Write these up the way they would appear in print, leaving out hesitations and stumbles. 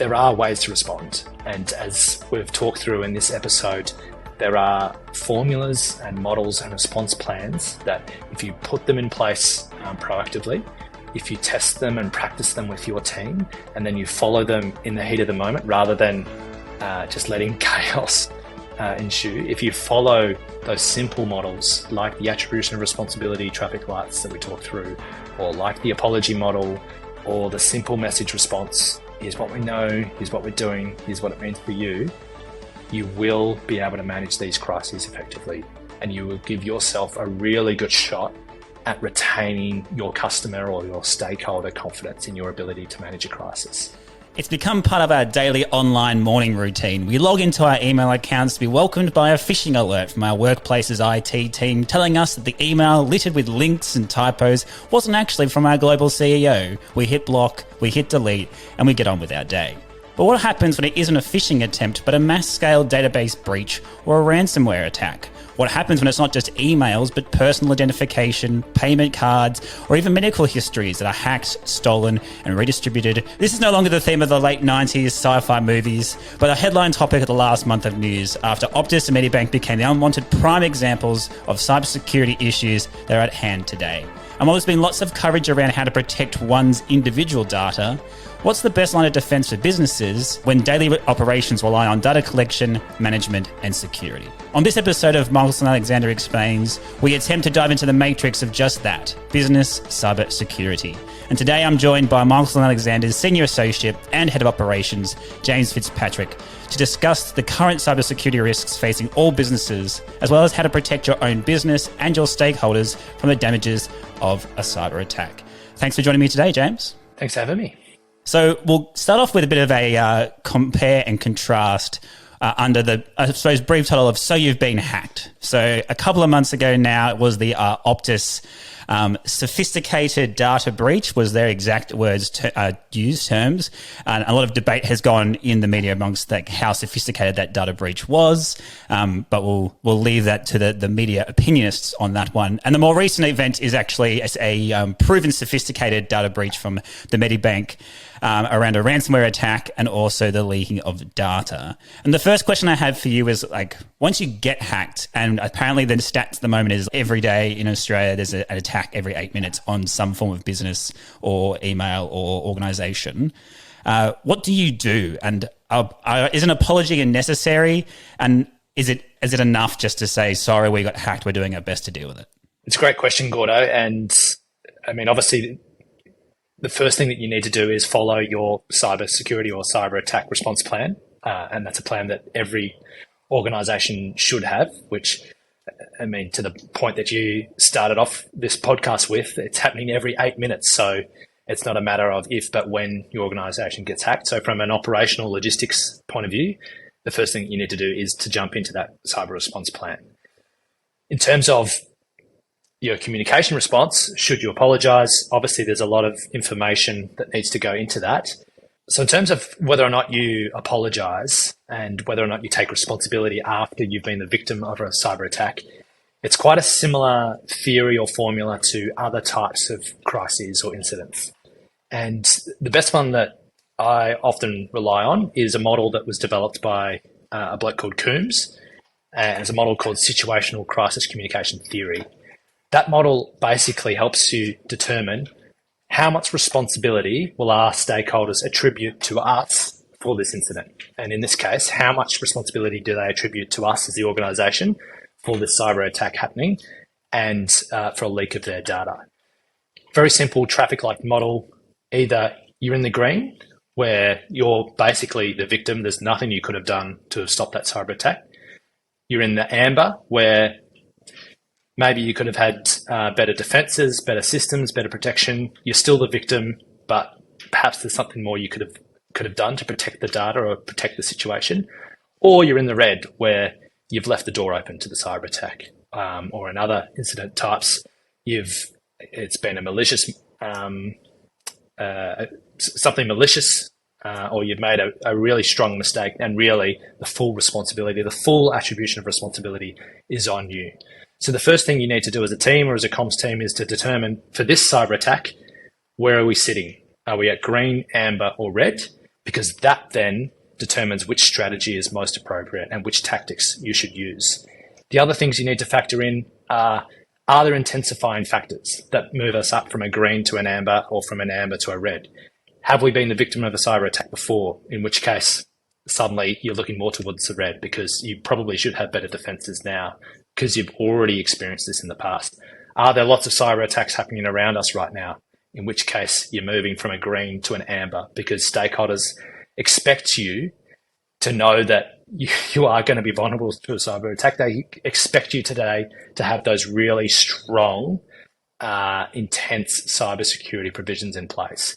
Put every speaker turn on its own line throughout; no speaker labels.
there are ways to respond. And as we've talked through in this episode, there are formulas and models and response plans that if you put them in place proactively, if you test them and practice them with your team, and then you follow them in the heat of the moment rather than just letting chaos ensue, if you follow those simple models like the attribution of responsibility traffic lights that we talked through, or like the apology model, or the simple message response, here's what we know, here's what we're doing, here's what it means for you, you will be able to manage these crises effectively, and you will give yourself a really good shot at retaining your customer or your stakeholder confidence in your ability to manage a crisis.
It's become part of our daily online morning routine. We log into our email accounts to be welcomed by a phishing alert from our workplace's IT team telling us that the email littered with links and typos wasn't actually from our global CEO. We hit block, we hit delete, and we get on with our day. But what happens when it isn't a phishing attempt but a mass-scale database breach or a ransomware attack? What happens when it's not just emails but personal identification, payment cards, or even medical histories that are hacked, stolen, and redistributed? This is no longer the theme of the late 90s sci-fi movies, but a headline topic of the last month of news after Optus and Medibank became the unwanted prime examples of cybersecurity issues that are at hand today. And while there's been lots of coverage around how to protect one's individual data, what's the best line of defense for businesses when daily operations rely on data collection, management, and security? On this episode of Michelson Alexander Explains, we attempt to dive into the matrix of just that, business cybersecurity. And today I'm joined by Michelson Alexander's Senior Associate and Head of Operations, James Fitzpatrick, to discuss the current cybersecurity risks facing all businesses, as well as how to protect your own business and your stakeholders from the damages of a cyber attack. Thanks for joining me today, James.
Thanks for having me.
So we'll start off with a bit of a compare and contrast under the, I suppose, brief title of So You've Been Hacked. So a couple of months ago now, it was the Optus sophisticated data breach was their exact words used terms. And a lot of debate has gone in the media amongst how sophisticated that data breach was. But we'll leave that to the media opinionists on that one. And the more recent event is actually a proven sophisticated data breach from the Medibank around a ransomware attack and also the leaking of data. And the first question I have for you is, like, once you get hacked, and apparently the stats at the moment is every day in Australia there's an attack every 8 minutes on some form of business or email or organisation, what do you do? And is an apology necessary? And is it enough just to say, sorry, we got hacked, we're doing our best to deal with it?
It's a great question, Gordo. And I mean, obviously, the first thing that you need to do is follow your cybersecurity or cyber attack response plan. And that's a plan that every organization should have, which, I mean, to the point that you started off this podcast with, it's happening every 8 minutes. So it's not a matter of if, but when your organization gets hacked. So from an operational logistics point of view, the first thing you need to do is to jump into that cyber response plan. In terms of your communication response, should you apologize? Obviously, there's a lot of information that needs to go into that. So in terms of whether or not you apologize and whether or not you take responsibility after you've been the victim of a cyber attack, it's quite a similar theory or formula to other types of crises or incidents. And the best one that I often rely on is a model that was developed by a bloke called Coombs, and it's a model called situational crisis communication theory. That model basically helps you determine how much responsibility will our stakeholders attribute to us for this incident. And in this case, how much responsibility do they attribute to us as the organisation for this cyber attack happening and for a leak of their data? Very simple traffic light model. Either you're in the green, where you're basically the victim, there's nothing you could have done to have stopped that cyber attack. You're in the amber, where maybe you could have had better defenses, better systems, better protection. You're still the victim, but perhaps there's something more you could have done to protect the data or protect the situation. Or you're in the red, where you've left the door open to the cyber attack. Or in other incident types, it's been a malicious, something malicious, or you've made a really strong mistake, and really the full responsibility, the full attribution of responsibility is on you. So the first thing you need to do as a team or as a comms team is to determine, for this cyber attack, where are we sitting? Are we at green, amber, or red? because that then determines which strategy is most appropriate and which tactics you should use. The other things you need to factor in are there intensifying factors that move us up from a green to an amber or from an amber to a red? Have we been the victim of a cyber attack before? In which case, suddenly you're looking more towards the red because you probably should have better defenses now because you've already experienced this in the past. Are there lots of cyber attacks happening around us right now? In which case, you're moving from a green to an amber because stakeholders expect you to know that you are going to be vulnerable to a cyber attack. They expect you today to have those really strong, intense cybersecurity provisions in place.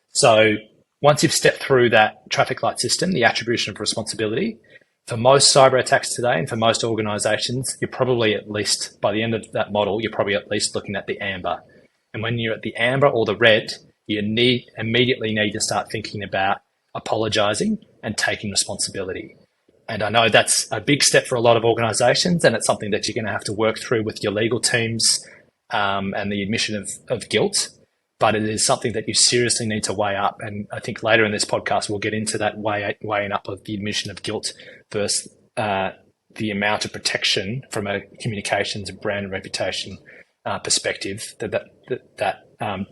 So once you've stepped through that traffic light system, the attribution of responsibility, for most cyber attacks today and for most organizations, you're probably at least, by the end of that model, you're probably at least looking at the amber. And when you're at the amber or the red, you immediately need to start thinking about apologizing and taking responsibility. And I know that's a big step for a lot of organizations, and it's something that you're going to have to work through with your legal teams and the admission of guilt. But it is something that you seriously need to weigh up. And I think later in this podcast, we'll get into that weighing up of the admission of guilt versus the amount of protection from a communications and brand and reputation perspective that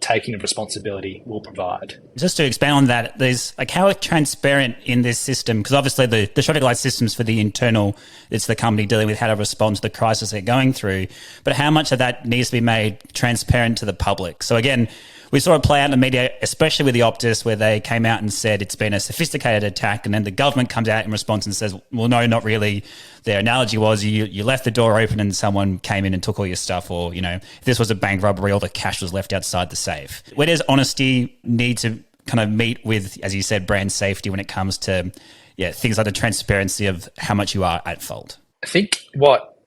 taking of responsibility will provide.
Just to expand on that, there's like how transparent in this system, because obviously the traffic light systems for the internal, it's the company dealing with how to respond to the crisis they're going through, but how much of that needs to be made transparent to the public? So again, we saw it play out in the media, especially with the Optus, where they came out and said it's been a sophisticated attack, and then the government comes out in response and says, well, no, not really. Their analogy was you left the door open and someone came in and took all your stuff, or, if this was a bank robbery, all the cash was left outside the safe. Where does honesty need to kind of meet with, as you said, brand safety when it comes to things like the transparency of how much you are at fault?
I think what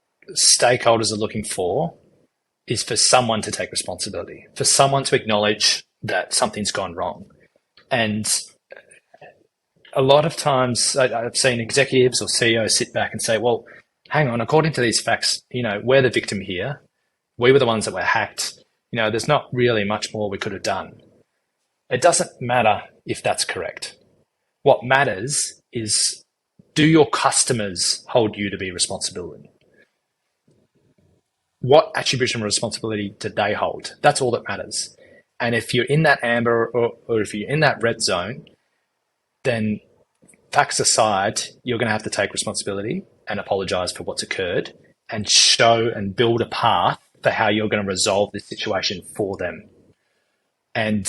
stakeholders are looking for is for someone to take responsibility, for someone to acknowledge that something's gone wrong. And a lot of times I've seen executives or CEOs sit back and say, well, hang on, according to these facts, we're the victim here. We were the ones that were hacked. There's not really much more we could have done. It doesn't matter if that's correct. What matters is, do your customers hold you to be responsible? What attribution of responsibility do they hold? That's all that matters. And if you're in that amber or if you're in that red zone, then facts aside, you're going to have to take responsibility and apologize for what's occurred and show and build a path for how you're going to resolve this situation for them. And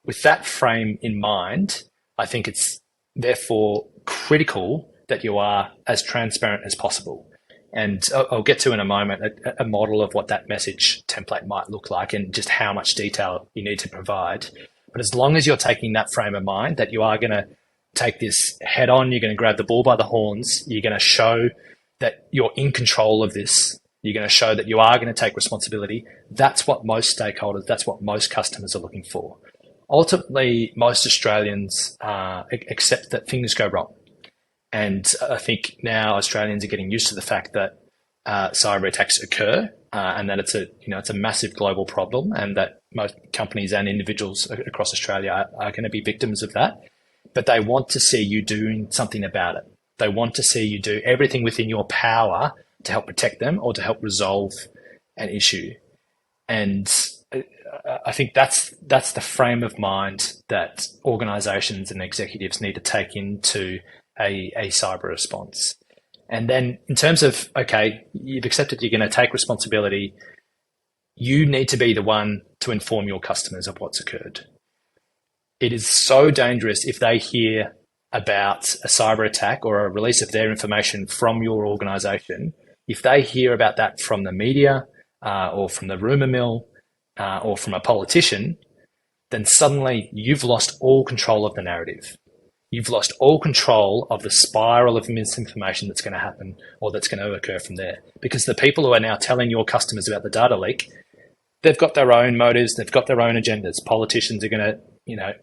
with that frame in mind, I think it's therefore critical that you are as transparent as possible. And I'll get to in a moment a model of what that message template might look like and just how much detail you need to provide. But as long as you're taking that frame of mind that you are going to take this head on, you're going to grab the bull by the horns, you're going to show that you're in control of this, you're going to show that you are going to take responsibility, that's what most stakeholders, that's what most customers are looking for. Ultimately, most Australians accept that things go wrong. And I think now Australians are getting used to the fact that cyber attacks occur and that it's a massive global problem, and that most companies and individuals across Australia are going to be victims of that. But they want to see you doing something about it. They want to see you do everything within your power to help protect them or to help resolve an issue. And I think that's the frame of mind that organisations and executives need to take into a cyber response. And then in terms of, okay, you've accepted you're going to take responsibility, you need to be the one to inform your customers of what's occurred. It is so dangerous if they hear about a cyber attack or a release of their information from your organisation. If they hear about that from the media or from the rumour mill or from a politician, then suddenly you've lost all control of the narrative. You've lost all control of the spiral of misinformation that's going to happen or that's going to occur from there. Because the people who are now telling your customers about the data leak, they've got their own motives, they've got their own agendas. Politicians are going to,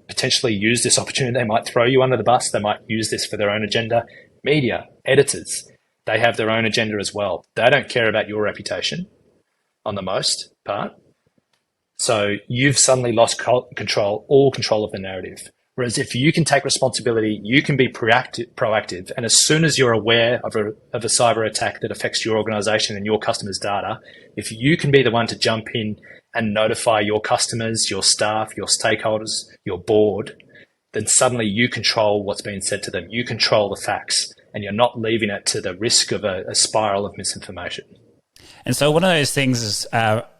potentially use this opportunity. They might throw you under the bus. They might use this for their own agenda. Media, editors, they have their own agenda as well. They don't care about your reputation on the most part. So you've suddenly lost all control of the narrative. Whereas if you can take responsibility, you can be proactive. And as soon as you're aware of a cyber attack that affects your organization and your customers' data, if you can be the one to jump in and notify your customers, your staff, your stakeholders, your board, then suddenly you control what's being said to them. You control the facts, and you're not leaving it to the risk of a spiral of misinformation.
And so one of those things is,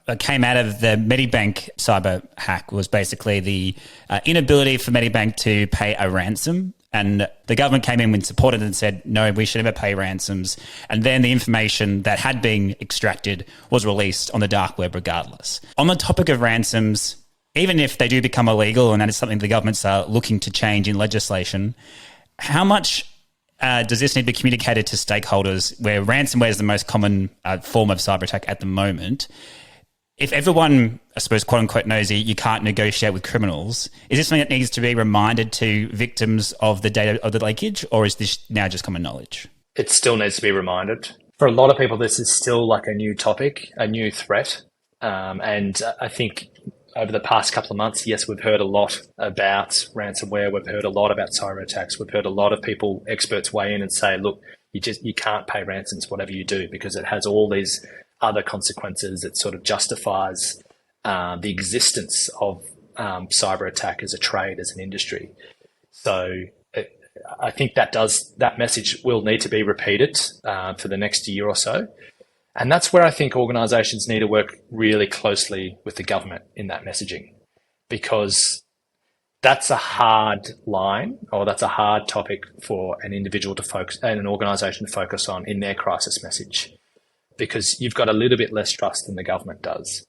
that came out of the Medibank cyber hack was basically the inability for Medibank to pay a ransom. And the government came in and supported it and said, no, we should never pay ransoms. And then the information that had been extracted was released on the dark web regardless. On the topic of ransoms, even if they do become illegal, and that is something the governments are looking to change in legislation, how much does this need to be communicated to stakeholders, where ransomware is the most common form of cyber attack at the moment? If everyone, I suppose, quote unquote, knows you can't negotiate with criminals, is this something that needs to be reminded to victims of the data of the leakage, or is this now just common knowledge?
It still needs to be reminded. For a lot of people, this is still like a new topic, a new threat. And I think over the past couple of months, yes, we've heard a lot about ransomware. We've heard a lot about cyber attacks. We've heard a lot of people, experts, weigh in and say, look, you can't pay ransoms, whatever you do, because it has all these other consequences. It sort of justifies the existence of cyber attack as a trade, as an industry. So I think that message will need to be repeated for the next year or so. And that's where I think organisations need to work really closely with the government in that messaging, because that's a hard line, or that's a hard topic for an individual to focus and an organisation to focus on in their crisis message, because you've got a little bit less trust than the government does.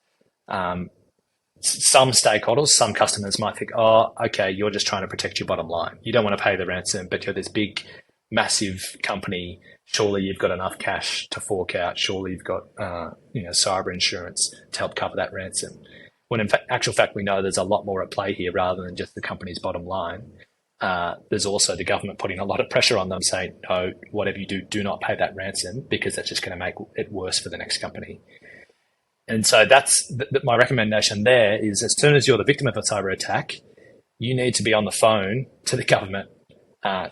Some stakeholders, some customers might think, oh, okay, you're just trying to protect your bottom line. You don't want to pay the ransom, but you're this big, massive company. Surely you've got enough cash to fork out. Surely you've got cyber insurance to help cover that ransom. When in actual fact, we know there's a lot more at play here rather than just the company's bottom line. There's also the government putting a lot of pressure on them, saying, no, whatever you do not pay that ransom, because that's just going to make it worse for the next company. And so that's my recommendation there is, as soon as you're the victim of a cyber attack, you need to be on the phone to the government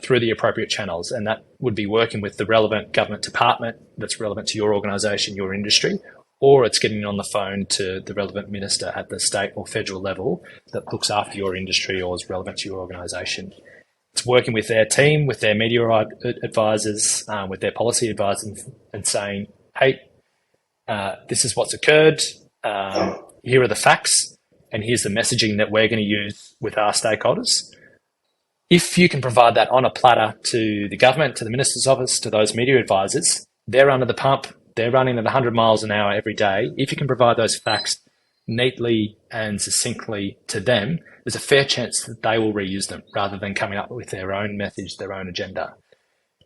through the appropriate channels. And that would be working with the relevant government department that's relevant to your organisation, your industry, or it's getting on the phone to the relevant minister at the state or federal level that looks after your industry or is relevant to your organisation. It's working with their team, with their media advisors, with their policy advisors, and saying, hey, this is what's occurred. Here are the facts, and here's the messaging that we're going to use with our stakeholders. If you can provide that on a platter to the government, to the minister's office, to those media advisors, they're under the pump. They're running at 100 miles an hour every day. If you can provide those facts neatly and succinctly to them, there's a fair chance that they will reuse them rather than coming up with their own message, their own agenda.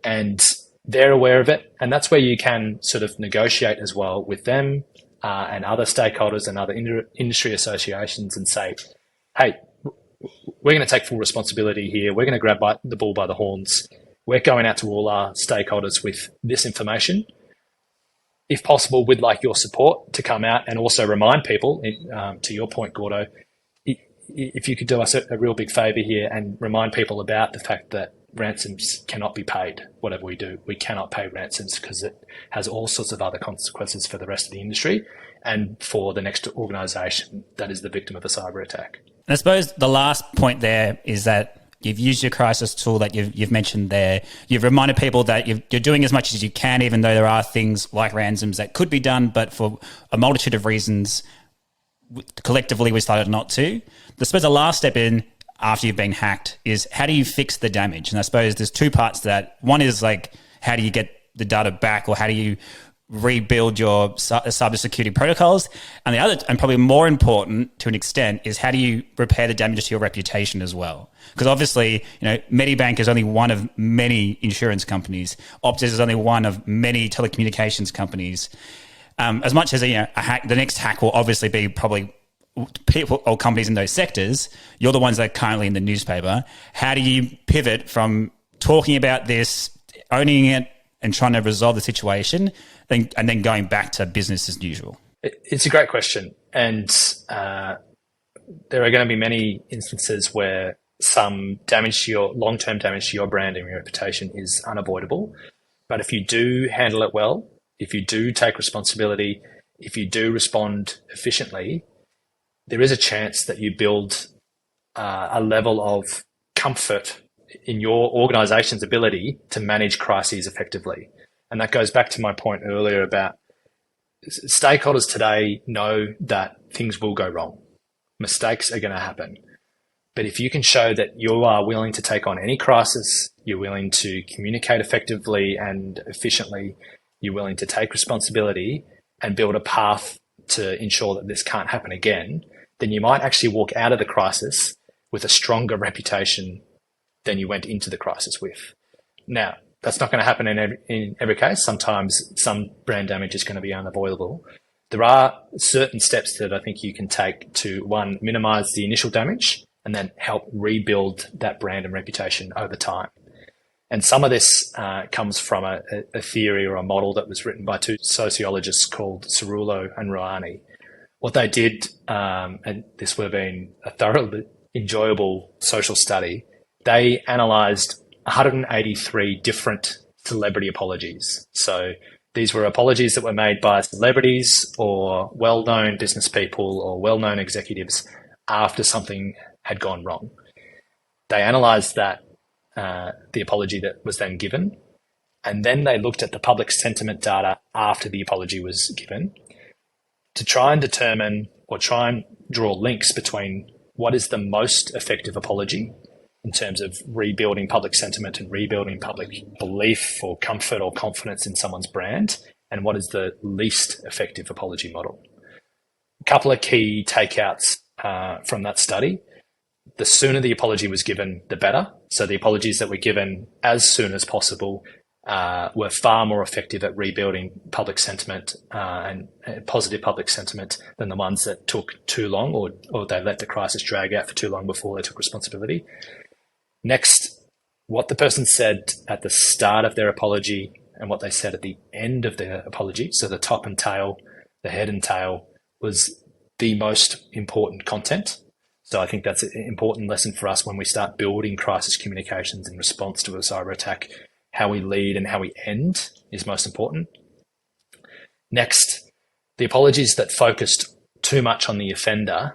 And they're aware of it. And that's where you can sort of negotiate as well with them and other stakeholders and other industry associations and say, hey, we're going to take full responsibility here. We're going to grab the bull by the horns. We're going out to all our stakeholders with this information. If possible, we'd like your support to come out and also remind people, to your point, Gordo, if you could do us a real big favour here and remind people about the fact that ransoms cannot be paid, whatever we do. We cannot pay ransoms because it has all sorts of other consequences for the rest of the industry and for the next organisation that is the victim of a cyber attack.
And I suppose the last point there is that you've used your crisis tool that you've mentioned there. You've reminded people that you're doing as much as you can, even though there are things like ransoms that could be done, but for a multitude of reasons, collectively we decided not to. I suppose the last step in after you've been hacked is how do you fix the damage? And I suppose there's two parts to that. One is like, how do you get the data back, or how do you rebuild your cybersecurity protocols? And the other, and probably more important to an extent, is how do you repair the damage to your reputation as well? Because obviously, Medibank is only one of many insurance companies. Optus is only one of many telecommunications companies. As much as a hack, the next hack will obviously be probably people or companies in those sectors. You're the ones that are currently in the newspaper. How do you pivot from talking about this, owning it, and trying to resolve the situation, and then going back to business as usual?
It's a great question. And there are going to be many instances where some damage to your long-term damage to your brand and your reputation is unavoidable. But if you do handle it well, if you do take responsibility, if you do respond efficiently, there is a chance that you build a level of comfort in your organization's ability to manage crises effectively. And that goes back to my point earlier about stakeholders today know that things will go wrong. Mistakes are going to happen. But if you can show that you are willing to take on any crisis, you're willing to communicate effectively and efficiently, you're willing to take responsibility and build a path to ensure that this can't happen again, then you might actually walk out of the crisis with a stronger reputation than you went into the crisis with. Now, that's not going to happen in every case. Sometimes some brand damage is going to be unavoidable. There are certain steps that I think you can take to, one, minimize the initial damage and then help rebuild that brand and reputation over time. And some of this comes from a theory or a model that was written by two sociologists called Cerullo and Rouhani. What they did, and this would have been a thoroughly enjoyable social study, they analysed 183 different celebrity apologies. So these were apologies that were made by celebrities or well-known business people or well-known executives after something had gone wrong. They analysed that, the apology that was then given, and then they looked at the public sentiment data after the apology was given to try and determine or try and draw links between what is the most effective apology in terms of rebuilding public sentiment and rebuilding public belief or comfort or confidence in someone's brand, and what is the least effective apology model. A couple of key takeouts from that study. The sooner the apology was given, the better. So the apologies that were given as soon as possible were far more effective at rebuilding public sentiment and positive public sentiment than the ones that took too long or they let the crisis drag out for too long before they took responsibility. Next, what the person said at the start of their apology and what they said at the end of their apology, so the top and tail, the head and tail, was the most important content. So I think that's an important lesson for us when we start building crisis communications in response to a cyber attack. How we lead and how we end is most important. Next, the apologies that focused too much on the offender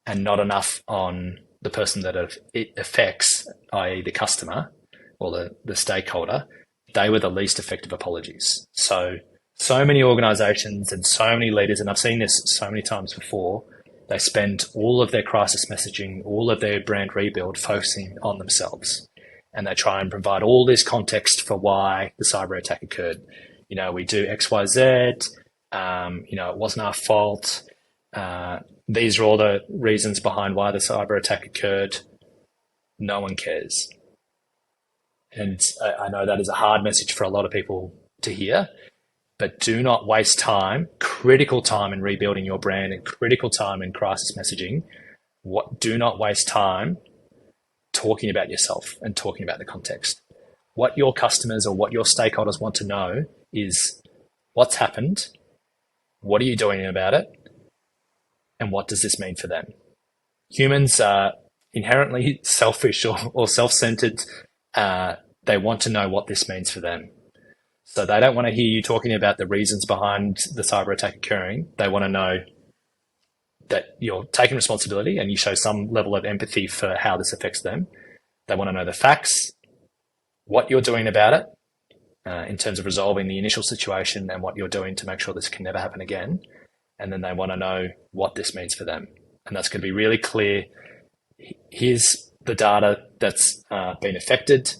and not enough on the person that it affects, i.e. the customer or the stakeholder, they were the least effective apologies. So many organizations and so many leaders, and I've seen this so many times before, they spend all of their crisis messaging, all of their brand rebuild focusing on themselves. And they try and provide all this context for why the cyber attack occurred. You know, we do X, Y, Z. It wasn't our fault. These are all the reasons behind why the cyber attack occurred. No one cares. And I know that is a hard message for a lot of people to hear, but do not waste time, critical time in rebuilding your brand and critical time in crisis messaging. Do not waste time talking about yourself and talking about the context. What your customers or what your stakeholders want to know is what's happened, what are you doing about it, and what does this mean for them? Humans are inherently selfish or self-centered. They want to know what this means for them. So they don't want to hear you talking about the reasons behind the cyber attack occurring. They want to know that you're taking responsibility and you show some level of empathy for how this affects them. They want to know the facts, what you're doing about it in terms of resolving the initial situation and what you're doing to make sure this can never happen again. And then they want to know what this means for them. And that's going to be really clear. Here's the data that's been affected.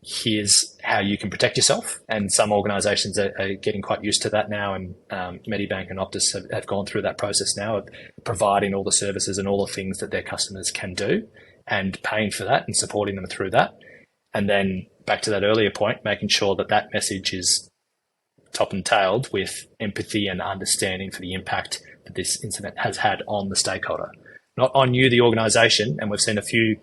Here's how you can protect yourself. And some organizations are getting quite used to that now. And Medibank and Optus have gone through that process now of providing all the services and all the things that their customers can do and paying for that and supporting them through that. And then back to that earlier point, making sure that that message is top and tailed with empathy and understanding for the impact that this incident has had on the stakeholder, not on you, the organization. And we've seen a few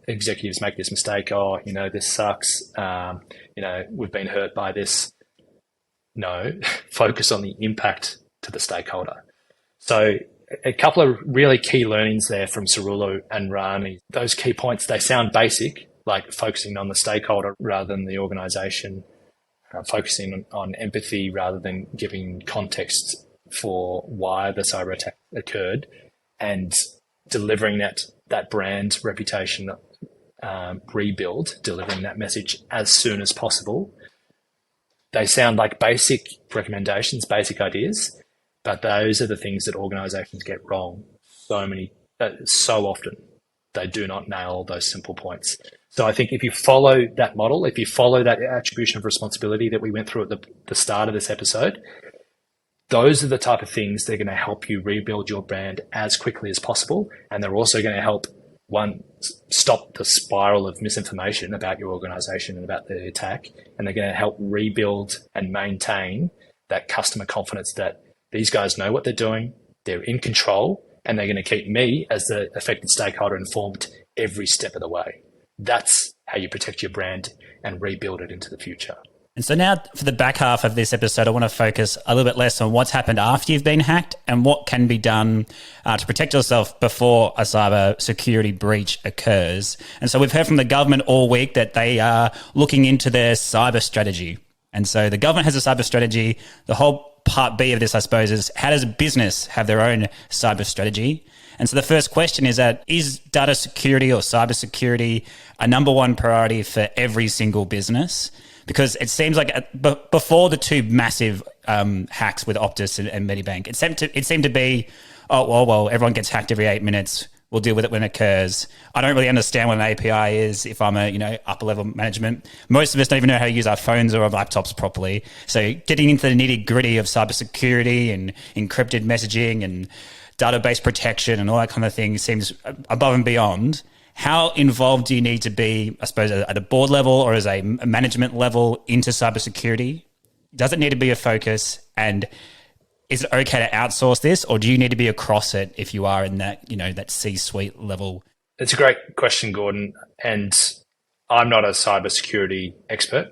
executives make this mistake. Oh, this sucks. We've been hurt by this. No, focus on the impact to the stakeholder. So a couple of really key learnings there from Cerullo and Rani. Those key points, they sound basic, like focusing on the stakeholder rather than the organisation, focusing on empathy rather than giving context for why the cyber attack occurred, and delivering that brand reputation rebuild, delivering that message as soon as possible. They sound like basic recommendations, basic ideas, but those are the things that organisations get wrong so often. They do not nail those simple points. So I think if you follow that model, if you follow that attribution of responsibility that we went through at the start of this episode, those are the type of things that are going to help you rebuild your brand as quickly as possible. And they're also going to help, one, stop the spiral of misinformation about your organisation and about the attack. And they're going to help rebuild and maintain that customer confidence that these guys know what they're doing, they're in control, and they're going to keep me as the affected stakeholder informed every step of the way. That's how you protect your brand and rebuild it into the future.
And so now for the back half of this episode, I want to focus a little bit less on what's happened after you've been hacked and what can be done to protect yourself before a cyber security breach occurs. And so we've heard from the government all week that they are looking into their cyber strategy. And so the government has a cyber strategy. The whole part B of this, I suppose, is how does a business have their own cyber strategy? And so the first question is is data security or cyber security a number one priority for every single business? Because it seems like before the two massive hacks with Optus and Medibank, it seemed to be, well, everyone gets hacked every 8 minutes. We'll deal with it when it occurs. I don't really understand what an API is if I'm a upper level management. Most of us don't even know how to use our phones or our laptops properly. So getting into the nitty gritty of cybersecurity and encrypted messaging and database protection and all that kind of thing seems above and beyond. How involved do you need to be, I suppose, at a board level or as a management level into cybersecurity? Does it need to be a focus? And is it okay to outsource this, or do you need to be across it if you are in that, that C-suite level?
It's a great question, Gordon. And I'm not a cybersecurity expert.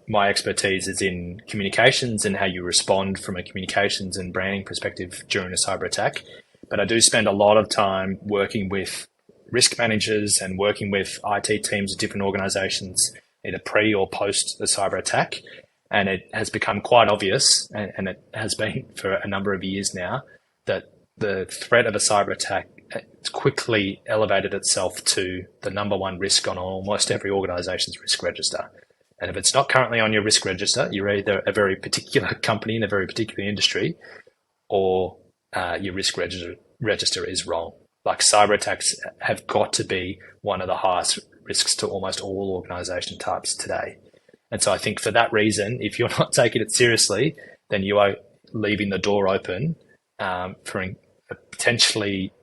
My expertise is in communications and how you respond from a communications and branding perspective during a cyber attack. But I do spend a lot of time working with risk managers and working with IT teams of different organizations, either pre or post the cyber attack. And it has become quite obvious, and it has been for a number of years now, that the threat of a cyber attack quickly elevated itself to the number one risk on almost every organization's risk register. And if it's not currently on your risk register, you're either a very particular company in a very particular industry, or your risk register is wrong. Like, cyber attacks have got to be one of the highest risks to almost all organization types today. And so I think for that reason, if you're not taking it seriously, then you are leaving the door open for a potentially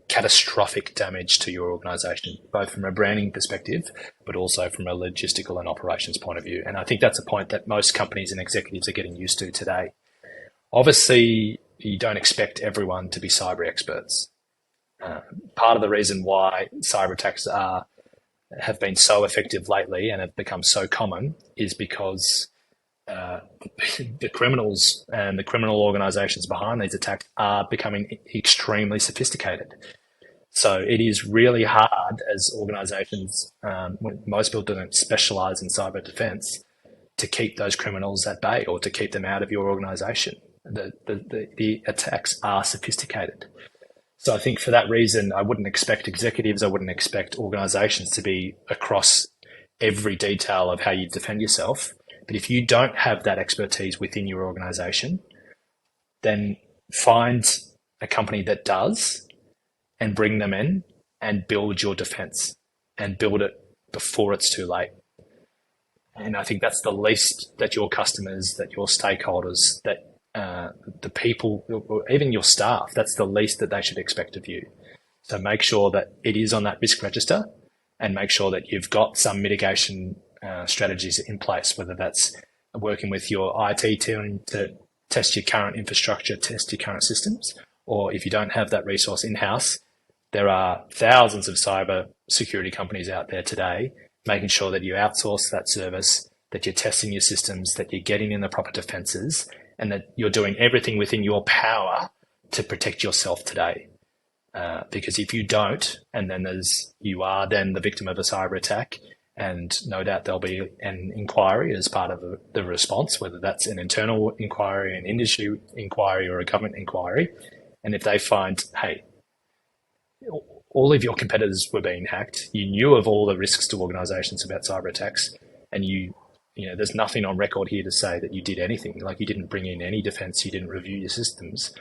catastrophic damage to your organization, both from a branding perspective, but also from a logistical and operations point of view. And I think that's a point that most companies and executives are getting used to today. Obviously, you don't expect everyone to be cyber experts. Part of the reason why cyber attacks have been so effective lately and have become so common is because the criminals and the criminal organizations behind these attacks are becoming extremely sophisticated. So it is really hard as organizations, most people don't specialize in cyber defense, to keep those criminals at bay or to keep them out of your organization. The attacks are sophisticated. So I think for that reason, I wouldn't expect executives, I wouldn't expect organizations to be across every detail of how you defend yourself. But if you don't have that expertise within your organization, then find a company that does and bring them in and build your defense and build it before it's too late. And I think that's the least that your customers, that your stakeholders, that the people, or even your staff, that's the least that they should expect of you. So make sure that it is on that risk register and make sure that you've got some mitigation strategies in place, whether that's working with your IT team to test your current infrastructure, test your current systems, or if you don't have that resource in-house, there are thousands of cyber security companies out there today, making sure that you outsource that service, that you're testing your systems, that you're getting in the proper defenses, and that you're doing everything within your power to protect yourself today. Because if you don't, and then you are then the victim of a cyber attack, and no doubt there'll be an inquiry as part of the response, whether that's an internal inquiry, an industry inquiry, or a government inquiry. And if they find, hey, all of your competitors were being hacked, you knew of all the risks to organizations about cyber attacks, and there's nothing on record here to say that you did anything, like you didn't bring in any defense, you didn't review your systems.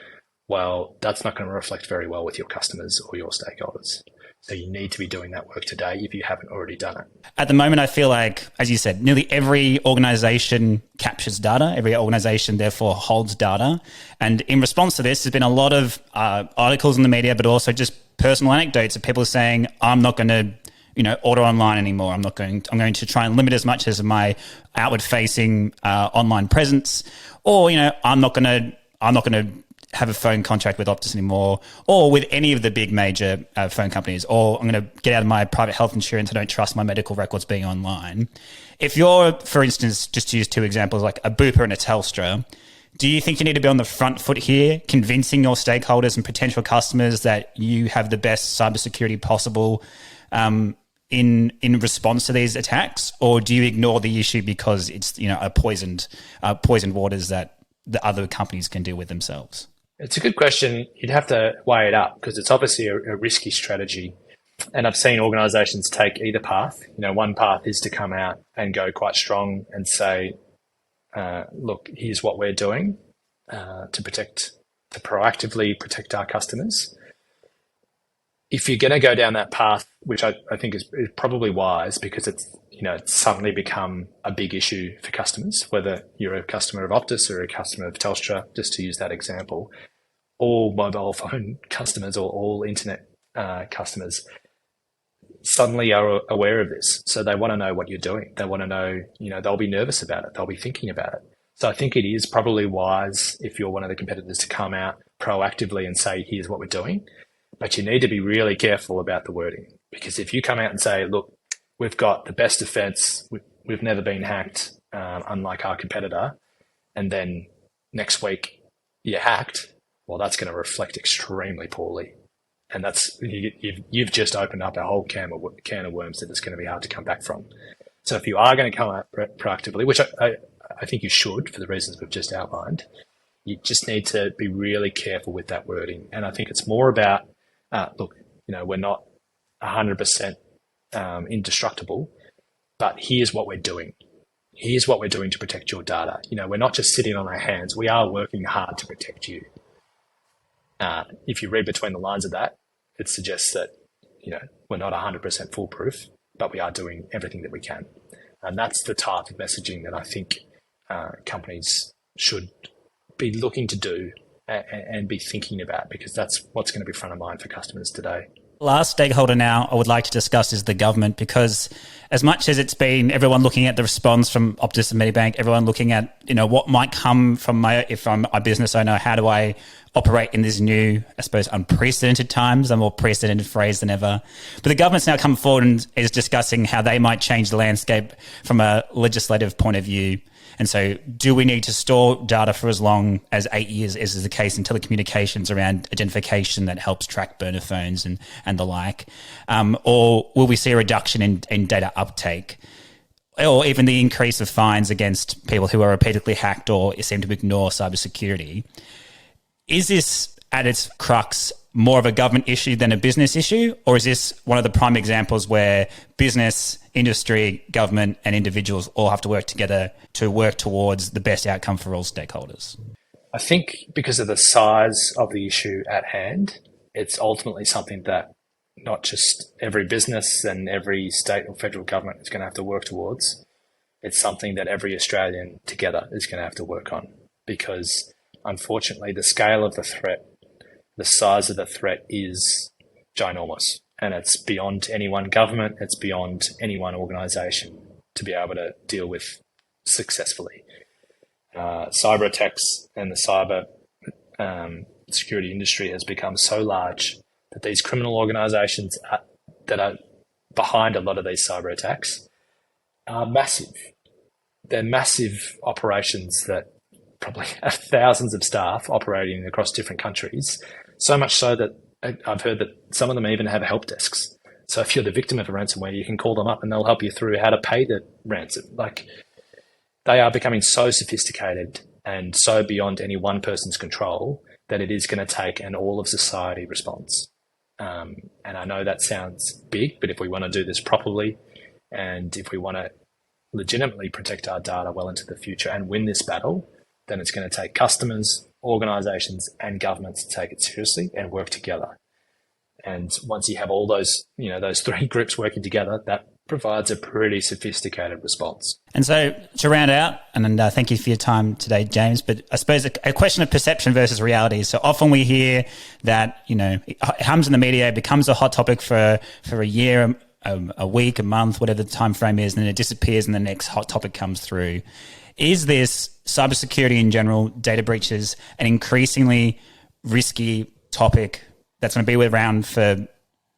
Well, that's not going to reflect very well with your customers or your stakeholders. So you need to be doing that work today if you haven't already done it.
At the moment, I feel like, as you said, nearly every organization captures data. Every organization, therefore, holds data. And in response to this, there's been a lot of articles in the media, but also just personal anecdotes of people saying, I'm not going to order online anymore. I'm going to try and limit as much as my outward facing online presence, or, I'm not going to have a phone contract with Optus anymore, or with any of the big major phone companies, or I'm going to get out of my private health insurance. I don't trust my medical records being online. If you're, for instance, just to use two examples, like a Bupa and a Telstra, do you think you need to be on the front foot here, convincing your stakeholders and potential customers that you have the best cybersecurity possible in response to these attacks, or do you ignore the issue because it's a poisoned waters that the other companies can deal with themselves?
It's a good question. You'd have to weigh it up because it's obviously a risky strategy. And I've seen organisations take either path. One path is to come out and go quite strong and say, look, here's what we're doing to proactively protect our customers. If you're going to go down that path, which I think is probably wise because it's suddenly become a big issue for customers, whether you're a customer of Optus or a customer of Telstra, just to use that example, all mobile phone customers or all internet customers suddenly are aware of this. So they want to know what you're doing. They want to know, they'll be nervous about it. They'll be thinking about it. So I think it is probably wise if you're one of the competitors to come out proactively and say, here's what we're doing. But you need to be really careful about the wording, because if you come out and say, look, we've got the best defense, we've never been hacked, unlike our competitor, and then next week you're hacked, well, that's going to reflect extremely poorly. And that's you've just opened up a whole can of worms that it's going to be hard to come back from. So if you are going to come out proactively, which I think you should for the reasons we've just outlined, you just need to be really careful with that wording. And I think it's more about, look, we're not 100% indestructible, but here's what we're doing. Here's what we're doing to protect your data. We're not just sitting on our hands. We are working hard to protect you. If you read between the lines of that, it suggests that, we're not 100% foolproof, but we are doing everything that we can. And that's the type of messaging that I think companies should be looking to do and be thinking about, because that's what's going to be front of mind for customers today.
Last stakeholder now I would like to discuss is the government, because as much as it's been everyone looking at the response from Optus and Medibank, everyone looking at, what might come from if I'm a business owner, how do I operate in this new, I suppose, unprecedented times, a more precedented phrase than ever. But the government's now come forward and is discussing how they might change the landscape from a legislative point of view. And so do we need to store data for as long as 8 years, as is the case in telecommunications around identification that helps track burner phones and the like? Or will we see a reduction in data uptake? Or even the increase of fines against people who are repeatedly hacked or seem to ignore cybersecurity? Is this at its crux more of a government issue than a business issue? Or is this one of the prime examples where business, industry, government and individuals all have to work together to work towards the best outcome for all stakeholders?
I think because of the size of the issue at hand, it's ultimately something that not just every business and every state or federal government is going to have to work towards. It's something that every Australian together is going to have to work on, because unfortunately the scale of the threat, the size of the threat is ginormous, and it's beyond any one government, it's beyond any one organisation to be able to deal with successfully. Cyber attacks and the cyber security industry has become so large that these criminal organisations that are behind a lot of these cyber attacks are massive. They're massive operations that probably have thousands of staff operating across different countries, so much so that I've heard that some of them even have help desks. So if you're the victim of a ransomware, you can call them up and they'll help you through how to pay the ransom. Like, they are becoming so sophisticated and so beyond any one person's control that it is going to take an all of society response. And I know that sounds big, but if we want to do this properly, and if we want to legitimately protect our data well into the future and win this battle, then it's going to take customers, organizations, and governments to take it seriously and work together. And once you have all those, those three groups working together, that provides a pretty sophisticated response. And
so to round out, and thank you for your time today, James, but I suppose a question of perception versus reality. So often we hear that, it hums in the media, it becomes a hot topic for a year, a week, a month, whatever the time frame is, and then it disappears and the next hot topic comes through. Is this cybersecurity in general, data breaches, an increasingly risky topic that's going to be around for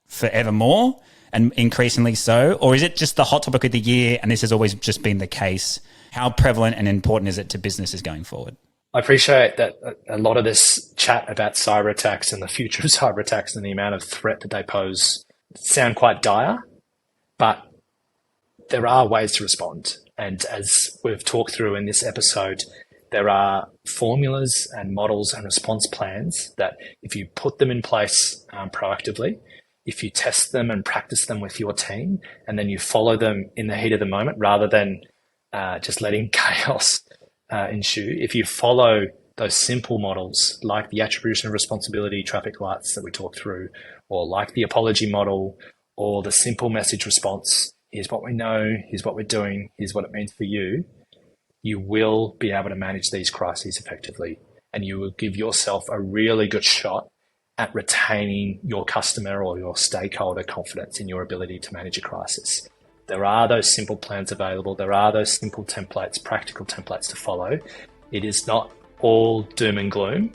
forevermore and increasingly so? Or is it just the hot topic of the year and this has always just been the case? How prevalent and important is it to businesses going forward?
I appreciate that a lot of this chat about cyber attacks and the future of cyber attacks and the amount of threat that they pose sound quite dire, but there are ways to respond. And as we've talked through in this episode, there are formulas and models and response plans that if you put them in place proactively, if you test them and practice them with your team, and then you follow them in the heat of the moment rather than just letting chaos ensue, if you follow those simple models like the attribution of responsibility traffic lights that we talked through, or like the apology model, or the simple message response, here's what we know, here's what we're doing, here's what it means for you, you will be able to manage these crises effectively, and you will give yourself a really good shot at retaining your customer or your stakeholder confidence in your ability to manage a crisis. There are those simple plans available. There are those simple templates, practical templates to follow. It is not all doom and gloom.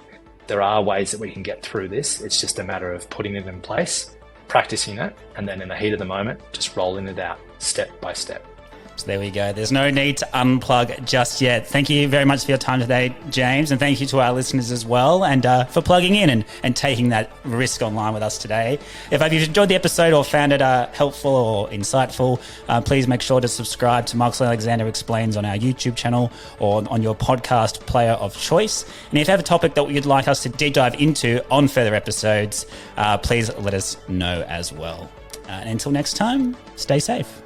There are ways that we can get through this. It's just a matter of putting it in place, practicing it, and then in the heat of the moment, just rolling it out step by step.
So there we go. There's no need to unplug just yet. Thank you very much for your time today, James, and thank you to our listeners as well, and for plugging in and taking that risk online with us today. If you've enjoyed the episode or found it helpful or insightful, please make sure to subscribe to Marcus Alexander Explains on our YouTube channel or on your podcast player of choice. And if you have a topic that you'd like us to deep dive into on further episodes, please let us know as well. And until next time, stay safe.